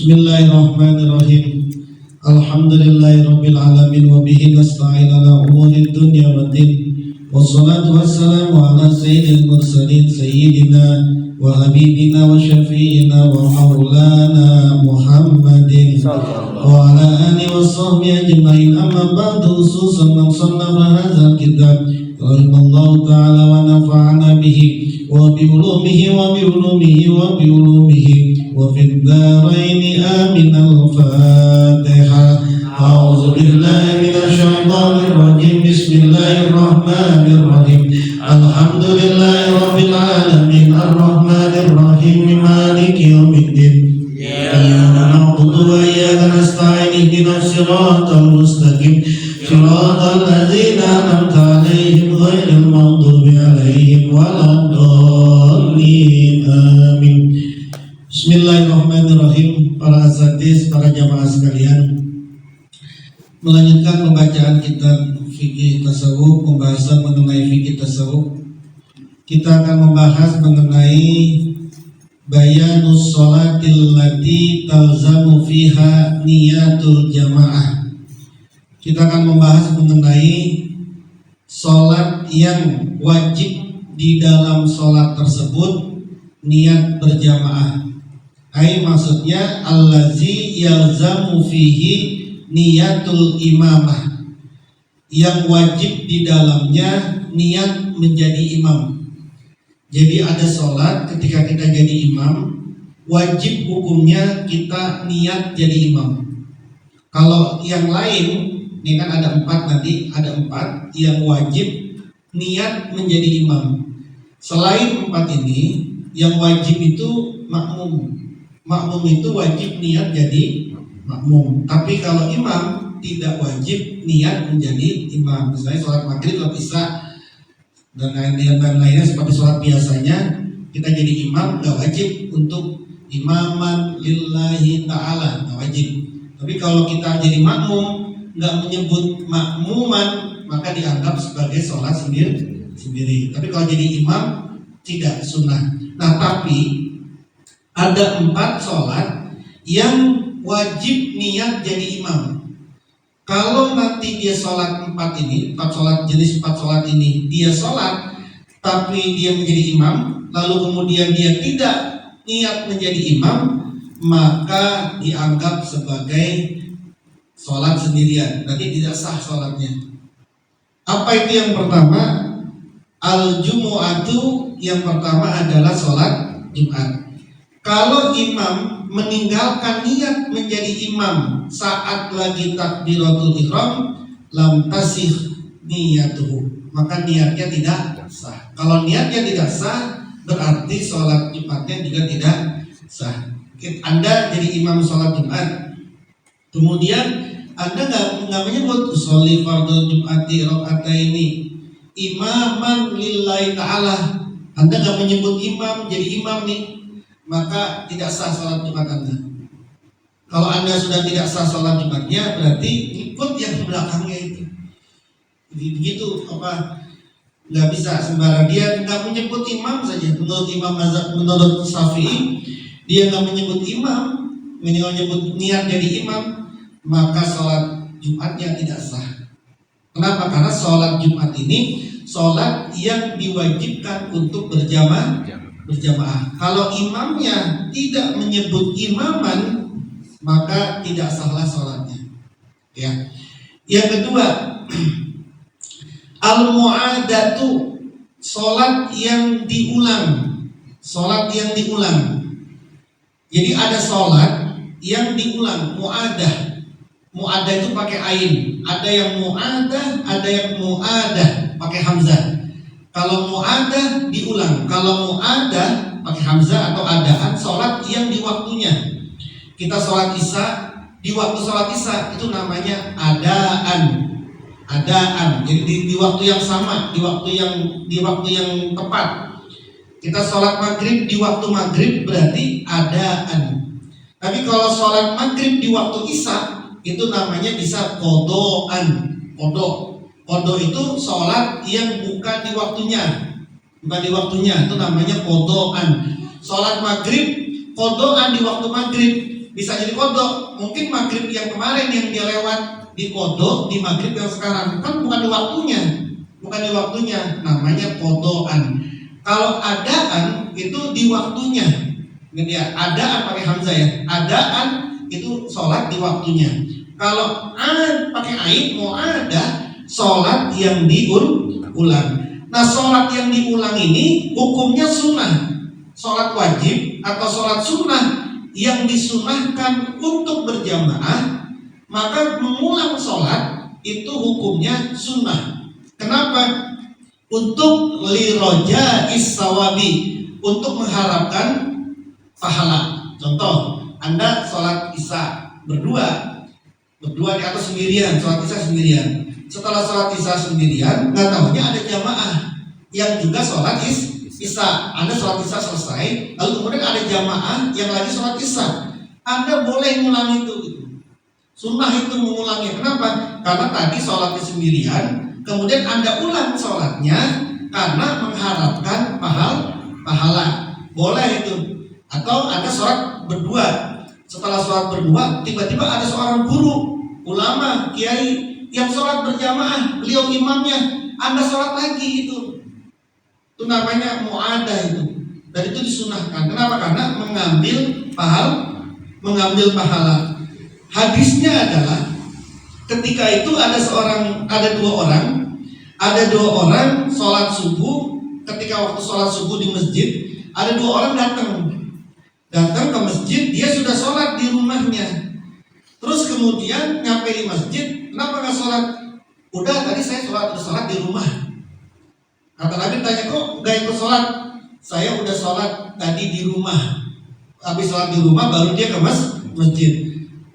Bismillahirrahmanirrahim. Alhamdulillahirabbil alamin wa bihi nasta'in ala umuri dunya waddin. Wassalatu wassalamu ala sayyidil mursalin sayyidina wa habibina wa syafi'ina wa maulana Muhammadin wa ala alihi wa sahbihi ajma'in. Amma ba'du, khususan man sannafa hadzal kitab rahimallahu ta'ala wa nafa'ana bihi wa bi ulumihi wa bi ulumihi wa bi ulumihi wa fid dharaini amin. Al-Fatihah. A'udzu billahi minasy syaithanir rajim. Bismillahirrahmanirrahim. Alhamdulillahirabbil alamin arrahmanir rahim maliki yaumiddin. Iyyaka na'budu wa iyyaka nasta'in. Ihdinas siratal mustaqim. Siratal ladzina an'amta 'alaihim ghairil maghdubi 'alaihim waladdallin. Amin. Bismillahirrahmanirrahim. Para asatiz, para jamaah sekalian, melanjutkan pembacaan kitab fikih tasawuf, pembahasan mengenai fikih tasawuf. Kita akan membahas mengenai bayanus sholatil lati talzamu fiha niyatul jamaah. Kita akan membahas mengenai sholat yang wajib di dalam sholat tersebut niat berjamaah. Maksudnya allazi yalzamu fihi niyatul imamah, yang wajib di dalamnya niat menjadi imam. Jadi ada sholat, ketika kita jadi imam, wajib hukumnya kita niat jadi imam. Kalau yang lain, ini kan ada 4 nanti, ada 4 yang wajib niat menjadi imam. Selain 4 ini, yang wajib itu makmum. Makmum itu wajib niat jadi makmum. Tapi kalau imam tidak wajib niat menjadi imam. Misalnya sholat maghrib atau isya dan lainnya seperti sholat biasanya, kita jadi imam nggak wajib untuk imaman lillahi ta'ala, nggak wajib. Tapi kalau kita jadi makmum nggak menyebut makmuman, maka dianggap sebagai sholat sendiri. Tapi kalau jadi imam tidak sunnah. Nah, tapi ada 4 sholat yang wajib niat jadi imam. Kalau nanti dia sholat 4 ini, 4 sholat jenis 4 sholat ini, dia sholat tapi dia menjadi imam, lalu kemudian dia tidak niat menjadi imam, maka dianggap sebagai sholat sendirian, nanti tidak sah sholatnya. Apa itu yang pertama? Al-Jumu'atu, yang pertama adalah sholat Jumat. Kalau imam meninggalkan niat menjadi imam saat lagi takbiratul ihram, lam tasih niyatuhu, maka niatnya tidak sah. Kalau niatnya tidak sah, berarti sholat Jumatnya juga tidak sah. Anda jadi imam sholat Jumat, kemudian Anda nggak menyebut sholli fardhu Jumati rakaataini imaman lillahi ta'ala, Anda nggak menyebut imam jadi imam nih, maka tidak sah sholat Jumat Anda. Kalau Anda sudah tidak sah sholat Jumatnya, berarti ikut yang di belakangnya itu. Jadi begitu, nggak bisa sembarang. Dia nggak menyebut imam saja. Menurut Imam Mazhab, menurut Syafi'i, dia nggak menyebut imam, menyebut niat jadi imam, maka sholat Jumatnya tidak sah. Kenapa? Karena sholat Jumat ini sholat yang diwajibkan untuk berjamaah. Kalau imamnya tidak menyebut imaman, maka tidak sahlah sholatnya. Ya. Yang kedua, al-mu'adatu, sholat yang diulang. Sholat yang diulang. Jadi ada sholat yang diulang, mu'adah. Mu'adah itu pakai ain. Ada yang mu'adah, ada yang mu'adah pakai hamzah. Kalau mu'adah diulang, kalau mu'adah pakai hamzah atau adaan, sholat yang di waktunya. Kita sholat isya, di waktu sholat isya itu namanya adaan. Jadi di waktu yang sama, di waktu yang tepat. Kita sholat maghrib di waktu maghrib berarti adaan. Tapi kalau sholat maghrib di waktu isya itu namanya bisa kodoan. Kodo itu sholat yang bukan di waktunya, itu namanya kodoan. Sholat maghrib kodoan di waktu maghrib bisa jadi kodok. Mungkin maghrib yang kemarin yang dia lewat di kodok, di maghrib yang sekarang kan bukan di waktunya, namanya kodokan. Kalau adaan itu di waktunya, gitu ya. Adaan pakai hamzah ya, adaan itu sholat di waktunya. Kalau pakai ain, mau ada sholat yang diulang. Nah, sholat yang diulang ini hukumnya sunnah. Sholat wajib atau sholat sunnah yang disunahkan untuk berjamaah, maka mengulang sholat itu hukumnya sunnah. Kenapa? Untuk liroja isawabi, untuk mengharapkan pahala. Contoh, Anda sholat isya berdua atau sendirian, sholat isya sendirian. Setelah sholat isya sendirian, nggak tahunya ada jamaah yang juga sholat isya. Anda sholat isya selesai, lalu kemudian ada jamaah yang lagi sholat isya. Anda boleh ngulang itu. Sunnah itu mengulangnya. Kenapa? Karena tadi sholatnya sendirian, kemudian Anda ulang sholatnya karena mengharapkan pahala. Boleh itu. Atau Anda sholat berdua. Setelah sholat berdua, tiba-tiba ada seorang guru, ulama, kiai yang sholat berjamaah, beliau imamnya, Anda sholat lagi itu namanya mu'adah itu. Dan itu disunahkan. Kenapa? Karena mengambil pahala. Hadisnya adalah ketika itu ada dua orang sholat subuh. Ketika waktu sholat subuh di masjid, ada dua orang datang ke masjid. Dia sudah sholat di rumahnya. Terus kemudian nyampe di masjid, kenapa nggak sholat? Udah, tadi saya sholat di rumah. Kata Nabi, tanya, kok nggak ikut sholat? Saya udah sholat tadi di rumah. Habis sholat di rumah baru dia ke masjid.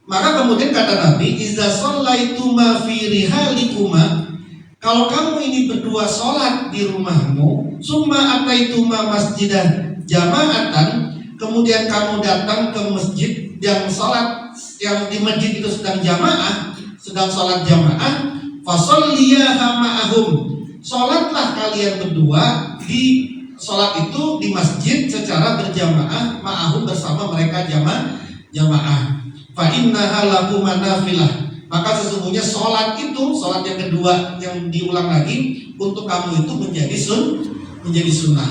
Maka kemudian kata Nabi, iza shallaituma fi rihalikuma, kalau kamu ini berdua sholat di rumahmu, summa ataituma masjidan jama'atan, kemudian kamu datang ke masjid yang di masjid itu sedang sholat jamaah, fasolliyaha ma'ahum, sholatlah kalian berdua di sholat itu di masjid secara berjamaah, ma'ahum bersama mereka jamaah. Fa innaha lakum manafilah, maka sesungguhnya sholat yang kedua yang diulang lagi untuk kamu itu menjadi sunnah.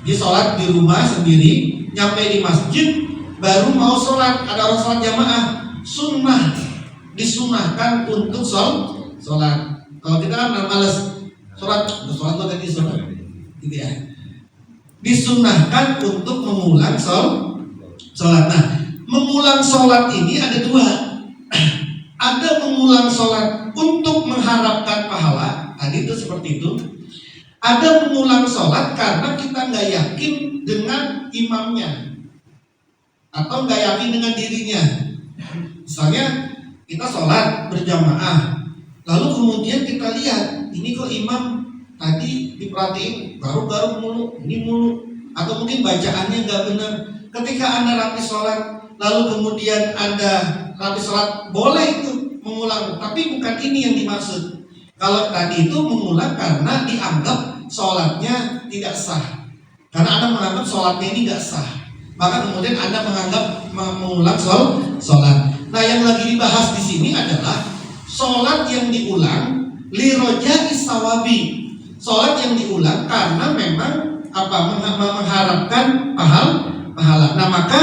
Dia sholat di rumah sendiri, nyampe di masjid baru mau sholat, ada orang sholat jamaah, sunnah, disunahkan untuk sholat. Kalau kita kan malas sholat lo tadi sholat, gitu ya. Disunahkan untuk mengulang sholat. Nah, mengulang sholat ini ada dua. Ada mengulang sholat untuk mengharapkan pahala, tadi itu seperti itu. Ada mengulang sholat karena kita nggak yakin dengan imamnya atau nggak yakin dengan dirinya. Misalnya kita sholat berjamaah, lalu kemudian kita lihat ini kok imam tadi diperhatiin garuk-garuk mulu, atau mungkin bacaannya nggak benar. Ketika Anda rapi sholat, lalu kemudian Anda rapi sholat, boleh itu mengulang, tapi bukan ini yang dimaksud. Kalau tadi itu mengulang karena dianggap sholatnya tidak sah, karena Anda menganggap sholatnya ini nggak sah, maka kemudian Anda mengulang sholat. Nah, yang lagi dibahas di sini adalah sholat yang diulang liroja isawabi, sholat yang diulang karena memang mengharapkan pahala. Nah, maka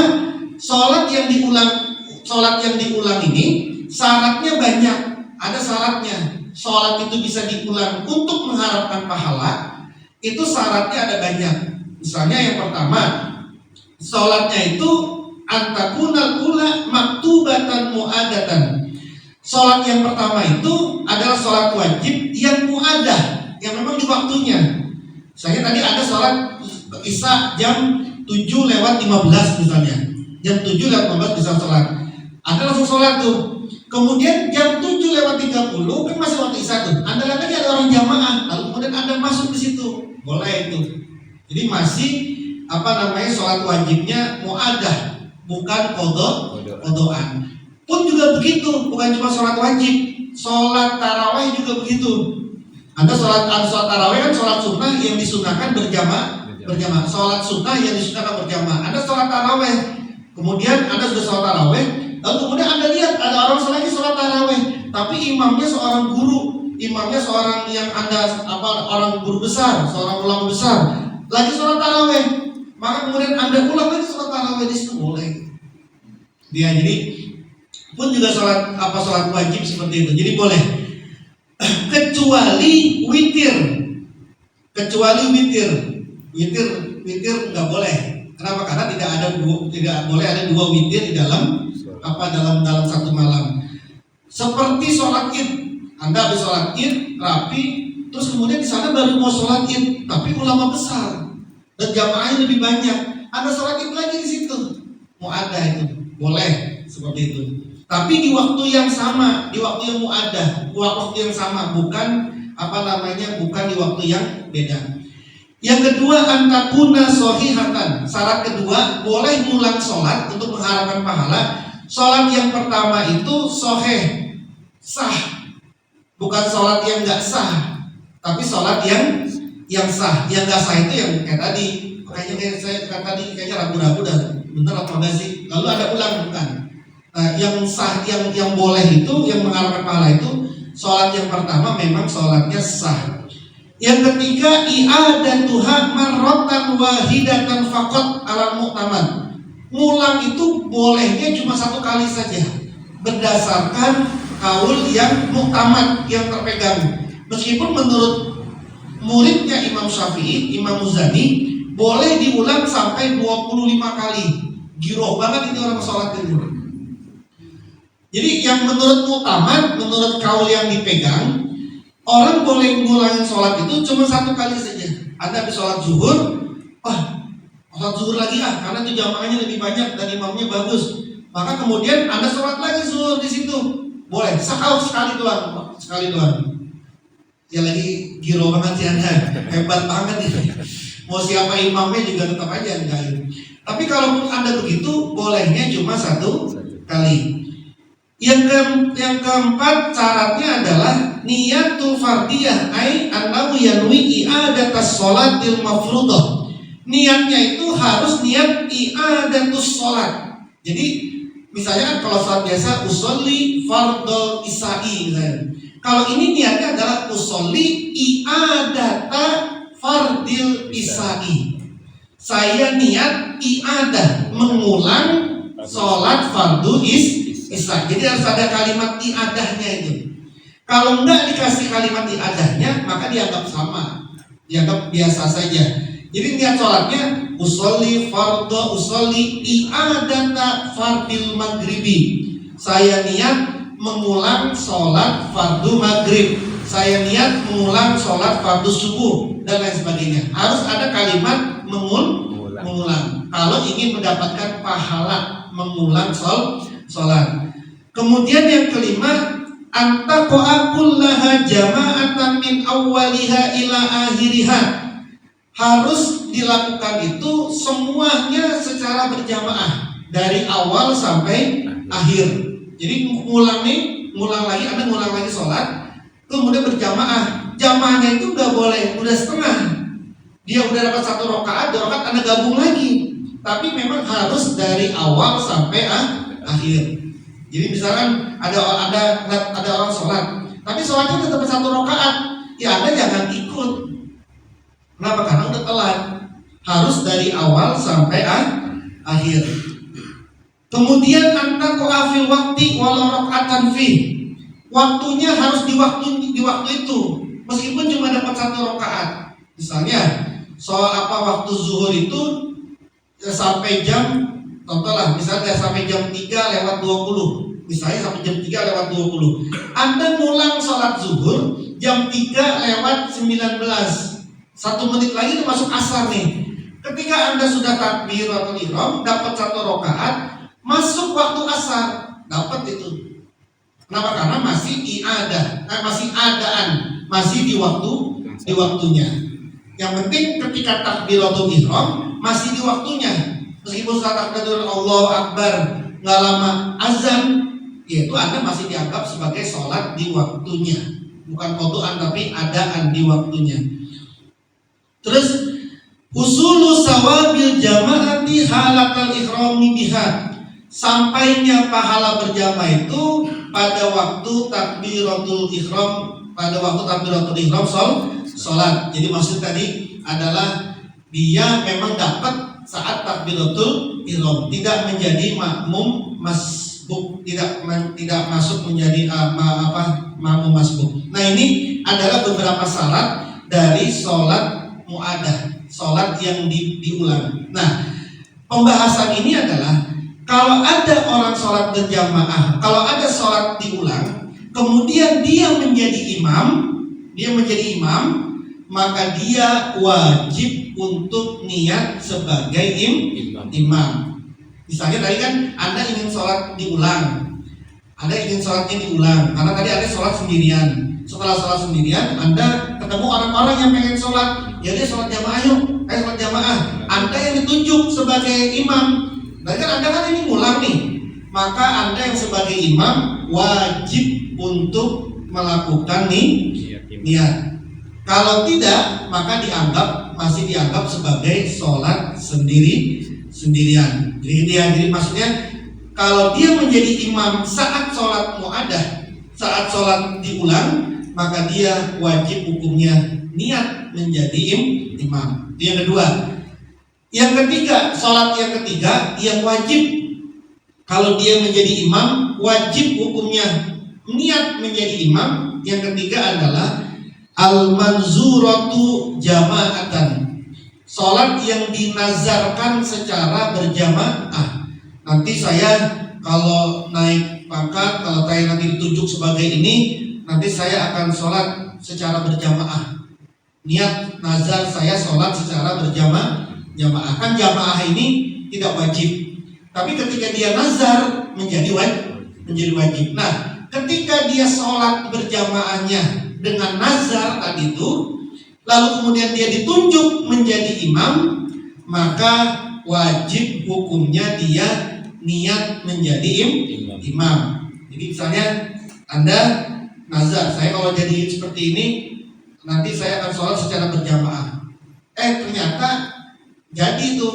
sholat yang diulang ini syaratnya banyak. Ada syaratnya. Sholat itu bisa diulang untuk mengharapkan pahala. Itu syaratnya ada banyak. Misalnya yang pertama, sholatnya itu antakunal ula maktubatan mu'adatan. Sholat yang pertama itu adalah sholat wajib yang mu'adah, yang memang di waktunya. Misalnya tadi ada sholat isya jam 7:15 misalnya. Jam 7:15 bisa sholat. Anda langsung sholat tuh. Kemudian jam 7:30 kan masih waktu isya tuh. Anda lihat lagi ada orang jamaah, lalu kemudian Anda masuk ke situ. Boleh itu. Jadi masih sholat wajibnya mu'adah, bukan kodoan. Pun juga begitu, bukan cuma sholat wajib, sholat tarawih juga begitu. Anda sholat tarawih kan sholat sunnah yang disunahkan berjamaah. Sholat sunnah yang disunahkan berjamaah. Anda sholat tarawih, Kemudian Anda sudah sholat taraweh, lalu kemudian Anda lihat ada orang lagi sholat taraweh, tapi imamnya seorang guru, imamnya seorang yang Anda orang guru besar, seorang ulama besar, lagi sholat taraweh, maka kemudian Anda ulang lagi sholat taraweh, di situ boleh. Dia jadi pun juga sholat wajib seperti itu, jadi boleh. Kecuali witir, witir nggak boleh. Kenapa? Karena tidak boleh ada dua witir di dalam dalam satu malam. Seperti sholat id, Anda habis sholat id rapi, terus kemudian di sana baru mau sholat id, tapi ulama besar dan jamaahnya lebih banyak, Anda sholat id lagi di situ, mau ada itu boleh seperti itu. Tapi di waktu yang sama, di waktu yang mu'adah, waktu yang sama, bukan bukan di waktu yang beda. Yang kedua, antakuna sohihatan. Syarat kedua, boleh ngulang sholat untuk mengharapkan pahala. Sholat yang pertama itu soheh, sah, bukan sholat yang nggak sah, tapi sholat yang sah. Yang nggak sah itu yang kayak tadi, kayaknya ragu-ragu dan bener apa enggak sih? Lalu ada ulang bukan? Nah, yang sah, yang boleh itu, yang mengharapkan pahala itu, sholat yang pertama memang sholatnya sah. Yang ketiga, i'adatuha marratan wahidatan faqat ala mu'tamad. Ngulang itu bolehnya cuma satu kali saja, berdasarkan kaul yang mu'tamad, yang terpegang. Meskipun menurut muridnya Imam Syafi'i, Imam Muzani, boleh diulang sampai 25 kali. Giroh banget ini orang sholat itu. Jadi yang menurut mu'tamad, menurut kaul yang dipegang, orang boleh ngulangin sholat itu cuma satu kali saja. Anda habis sholat zuhur, sholat zuhur lagi karena itu jamaahnya lebih banyak dan imamnya bagus. Maka kemudian Anda sholat lagi zuhur di situ, boleh. Sekali doang. Ya lagi giro banget sih Anda, hebat banget ini. Mau siapa imamnya juga tetap aja enggak. Tapi kalau Anda begitu, bolehnya cuma satu kali. Yang keempat syaratnya adalah niyatul fardiyah, ai annahu yanwi i'adatas sholatil mafruḍah. Niatnya itu harus niat i'adatus sholat. Jadi misalnya kalau sholat biasa usolli fardhu isya'i misalnya. Kalau ini niatnya adalah usolli i'adata fardil isya'i. Saya niat i'adah, mengulang sholat fardu isya. Jadi harus ada kalimat i'adahnya itu. Kalau enggak dikasih kalimat i'adahnya, maka dianggap sama, dianggap biasa saja. Jadi niat sholatnya usolli fardhu usolli i'adata fardil maghribi. Saya niat mengulang sholat fardu maghrib. Saya niat mengulang sholat fardu subuh dan lain sebagainya. Harus ada kalimat mengulang. Kalau ingin mendapatkan pahala mengulang sholat. Kemudian yang kelima, antaqa'a kullaha jama'atan min awwaliha ila akhiriha. Harus dilakukan itu semuanya secara berjamaah dari awal sampai akhir. Jadi ngulang lagi, Anda ngulang lagi sholat, kemudian berjamaah. Jamaahnya itu nggak boleh udah setengah. Dia udah dapat 1 rakaat, 2 rakaat Anda gabung lagi. Tapi memang harus dari awal sampai akhir. Jadi misalkan ada orang sholat, tapi sholatnya tetap 1 rakaat, ya Anda jangan ikut. Kenapa? Karena udah telat. Harus dari awal sampai akhir. Kemudian antaqa'a fil waqti walau raka'atan fi. Waktunya harus di waktu itu, meskipun cuma dapat 1 rakaat. Misalnya waktu zuhur itu sampai jam, contohlah misalnya sampai jam 3:20, misalnya sampai jam 3:20. Anda ngulang sholat zuhur jam 3:19, 1 menit lagi itu masuk asar nih. Ketika Anda sudah takbiratul ihram, dapat 1 rakaat, masuk waktu asar, dapat itu. Kenapa? Karena masih masih adaan, masih di waktunya. Yang penting ketika takbiratul ihram masih di waktunya. Meskipun saat takbir Allahu Akbar nggak lama azan, yaitu Anda masih dianggap sebagai sholat di waktunya, bukan qadaan tapi adaan di waktunya. Terus husulu sawabil jama'ati halatal ihrami biha. sampainya pahala berjamaah itu pada waktu takbiratul ihram, sholat. Jadi maksud tadi adalah dia memang dapat saat takbiratul ihram, tidak menjadi makmum masbuk, tidak masuk menjadi makmum masbuk. Nah, ini adalah beberapa syarat dari sholat mu'adah, sholat yang diulang. Nah, pembahasan ini adalah kalau ada orang sholat berjamaah, kalau ada sholat diulang, kemudian dia menjadi imam, maka dia wajib untuk niat sebagai imam. Misalnya tadi kan Anda ingin sholat diulang, karena tadi Anda sholat sendirian. Setelah sholat sendirian, Anda ketemu orang-orang yang pengen sholat, ya dia sholat jamaah yuk, sholat jamaah. Anda yang ditunjuk sebagai imam. Berarti kan Anda kan ini ngulang nih, maka Anda yang sebagai imam wajib untuk melakukan niat. Kalau tidak, maka masih dianggap sebagai sholat sendirian. Jadi maksudnya kalau dia menjadi imam saat sholat mu'adah, saat sholat diulang, maka dia wajib hukumnya niat menjadi imam. Itu yang kedua. Yang ketiga, sholat yang ketiga yang wajib, kalau dia menjadi imam wajib hukumnya niat menjadi imam. Yang ketiga adalah al-manzuratu jama'atan, sholat yang dinazarkan secara berjamaah. Nanti saya kalau naik pangkat, kalau saya nanti ditunjuk sebagai ini, nanti saya akan sholat secara berjamaah. Niat nazar saya sholat secara berjamaah. Kan jamaah ini tidak wajib, tapi ketika dia nazar menjadi wajib. Nah, ketika dia sholat berjamaahnya dengan nazar tadi itu, lalu kemudian dia ditunjuk menjadi imam, maka wajib hukumnya dia niat menjadi imam. Jadi misalnya Anda nazar, saya kalau jadi seperti ini nanti saya akan sholat secara berjamaah. Ternyata jadi itu,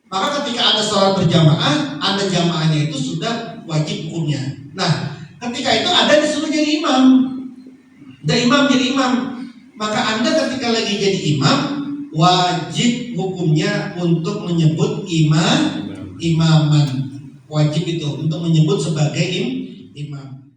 maka ketika Anda sholat berjamaah, Anda jamaahnya itu sudah wajib hukumnya. Nah, ketika itu Anda disuruh jadi imam, jadi imam, maka Anda ketika lagi jadi imam wajib hukumnya untuk menyebut imaman, wajib itu untuk menyebut sebagai imam.